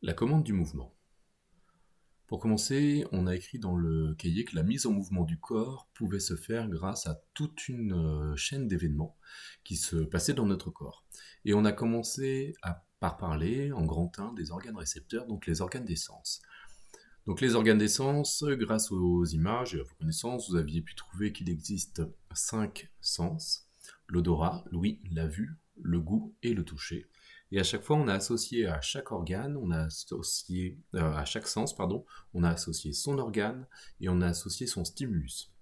La commande du mouvement. Pour commencer, on a écrit dans le cahier que la mise en mouvement du corps pouvait se faire grâce à toute une chaîne d'événements qui se passaient dans notre corps. Et on a commencé par parler en grand 1 des organes récepteurs, donc les organes des sens. Donc les organes des sens, grâce aux images et à vos connaissances, vous aviez pu trouver qu'il existe 5 sens: l'odorat, l'ouïe, la vue, le goût et le toucher. Et à chaque fois, on a associé à chaque organe, on a associé à chaque sens, pardon, on a associé son organe et on a associé son stimulus.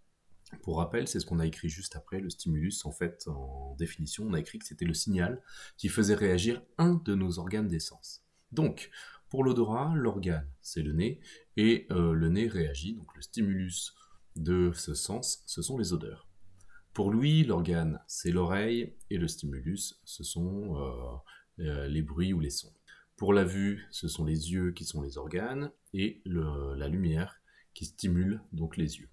Pour rappel, c'est ce qu'on a écrit juste après, le stimulus, en fait, en définition, on a écrit que c'était le signal qui faisait réagir un de nos organes des sens. Donc, pour l'odorat, l'organe, c'est le nez, et le nez réagit, donc le stimulus de ce sens, ce sont les odeurs. Pour l'ouïe, l'organe, c'est l'oreille, et le stimulus, ce sont les bruits ou les sons. Pour la vue, ce sont les yeux qui sont les organes, et la lumière qui stimule donc les yeux.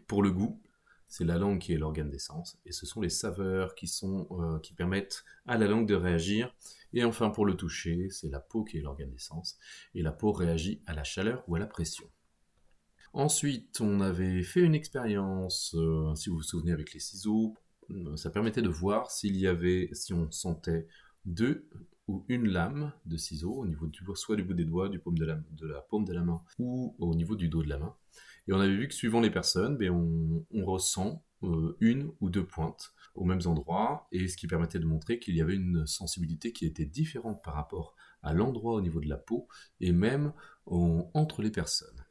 Pour le goût, c'est la langue qui est l'organe des sens, et ce sont les saveurs qui permettent à la langue de réagir. Et enfin, pour le toucher, c'est la peau qui est l'organe des sens, et la peau réagit à la chaleur ou à la pression. Ensuite, on avait fait une expérience, si vous vous souvenez, avec les ciseaux. Ça permettait de voir si on sentait 2 ou une lame de ciseaux au niveau soit du bout des doigts, de la paume de la main, ou au niveau du dos de la main. Et on avait vu que suivant les personnes, on ressent une ou 2 pointes aux mêmes endroits, et ce qui permettait de montrer qu'il y avait une sensibilité qui était différente par rapport à l'endroit au niveau de la peau, et même entre les personnes.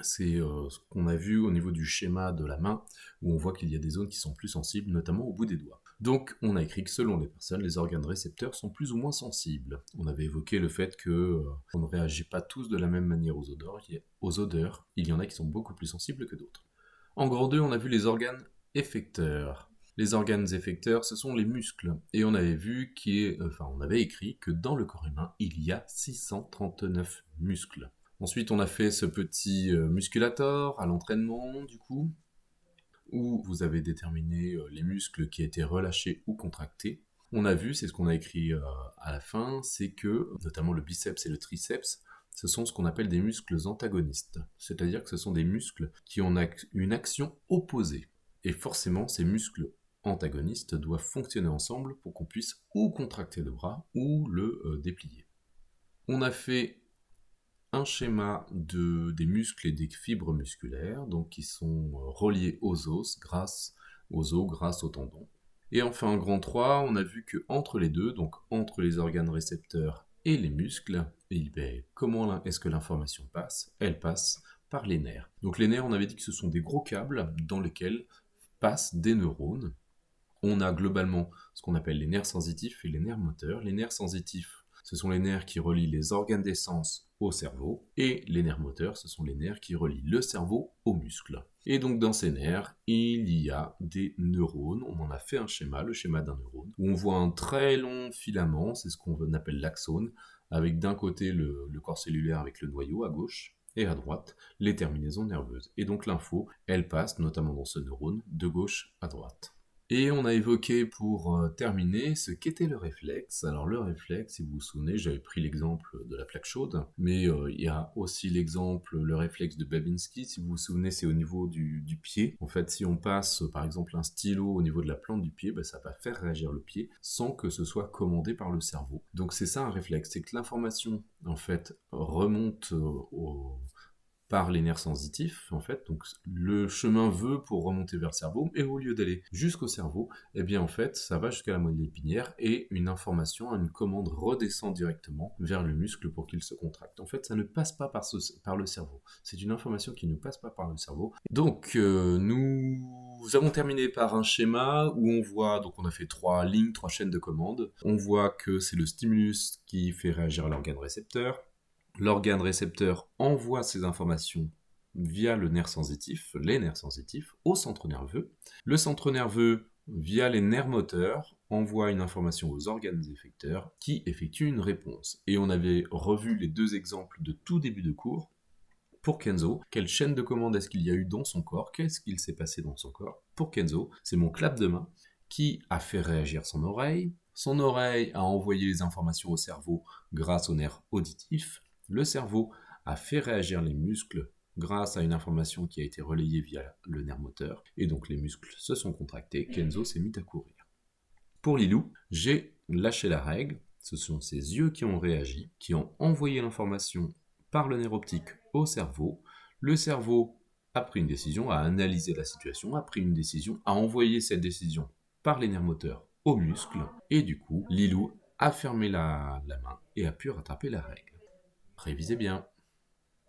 C'est ce qu'on a vu au niveau du schéma de la main, où on voit qu'il y a des zones qui sont plus sensibles, notamment au bout des doigts. Donc on a écrit que selon les personnes, les organes récepteurs sont plus ou moins sensibles. On avait évoqué le fait qu'on ne réagit pas tous de la même manière aux odeurs. Il y en a qui sont beaucoup plus sensibles que d'autres. En grand 2, on a vu les organes effecteurs. Les organes effecteurs, ce sont les muscles. Et on avait on avait écrit que dans le corps humain, il y a 639 muscles. Ensuite, on a fait ce petit musculator à l'entraînement, du coup, où vous avez déterminé les muscles qui étaient relâchés ou contractés. On a vu, c'est ce qu'on a écrit à la fin, c'est que, notamment le biceps et le triceps, ce sont ce qu'on appelle des muscles antagonistes. C'est-à-dire que ce sont des muscles qui ont une action opposée. Et forcément, ces muscles antagonistes doivent fonctionner ensemble pour qu'on puisse ou contracter le bras ou le déplier. On a fait un schéma des muscles et des fibres musculaires, donc qui sont reliés aux os grâce aux tendons. Et enfin, en grand 3, on a vu que entre les deux, donc entre les organes récepteurs et les muscles, comment est-ce que l'information passe? Elle passe par les nerfs. Donc les nerfs, on avait dit que ce sont des gros câbles dans lesquels passent des neurones. On a globalement ce qu'on appelle les nerfs sensitifs et les nerfs moteurs. Les nerfs sensitifs, ce sont les nerfs qui relient les organes des sens au cerveau, et les nerfs moteurs, ce sont les nerfs qui relient le cerveau aux muscles. Et donc dans ces nerfs, il y a des neurones. On en a fait un schéma, le schéma d'un neurone, où on voit un très long filament, c'est ce qu'on appelle l'axone, avec d'un côté le corps cellulaire avec le noyau à gauche, et à droite, les terminaisons nerveuses. Et donc l'info, elle passe, notamment dans ce neurone, de gauche à droite. Et on a évoqué pour terminer ce qu'était le réflexe. Alors le réflexe, si vous vous souvenez, j'avais pris l'exemple de la plaque chaude, mais il y a aussi l'exemple, le réflexe de Babinski, si vous vous souvenez, c'est au niveau du pied. En fait, si on passe par exemple un stylo au niveau de la plante du pied, ça va faire réagir le pied sans que ce soit commandé par le cerveau. Donc c'est ça un réflexe, c'est que l'information en fait remonte par les nerfs sensitifs, en fait, donc le chemin veut pour remonter vers le cerveau, et au lieu d'aller jusqu'au cerveau, en fait, ça va jusqu'à la moelle épinière, et une information, une commande redescend directement vers le muscle pour qu'il se contracte. En fait, ça ne passe pas par le cerveau. C'est une information qui ne passe pas par le cerveau. Donc, nous avons terminé par un schéma où on voit, donc on a fait 3 lignes, 3 chaînes de commandes. On voit que c'est le stimulus qui fait réagir l'organe récepteur. L'organe récepteur envoie ces informations via les nerfs sensitifs, au centre nerveux. Le centre nerveux, via les nerfs moteurs, envoie une information aux organes effecteurs qui effectuent une réponse. Et on avait revu les 2 exemples de tout début de cours. Pour Kenzo, quelle chaîne de commande est-ce qu'il y a eu dans son corps? Qu'est-ce qu'il s'est passé dans son corps? Pour Kenzo, c'est mon clap de main qui a fait réagir son oreille, Son oreille a envoyé les informations au cerveau grâce au nerf auditif. Le cerveau a fait réagir les muscles grâce à une information qui a été relayée via le nerf moteur. Et donc les muscles se sont contractés. Kenzo s'est mis à courir. Pour Lilou, j'ai lâché la règle. Ce sont ses yeux qui ont réagi, qui ont envoyé l'information par le nerf optique au cerveau. Le cerveau a pris une décision, a analysé la situation, a pris une décision, a envoyé cette décision par les nerfs moteurs aux muscles. Et du coup, Lilou a fermé la main et a pu rattraper la règle. Révisez bien.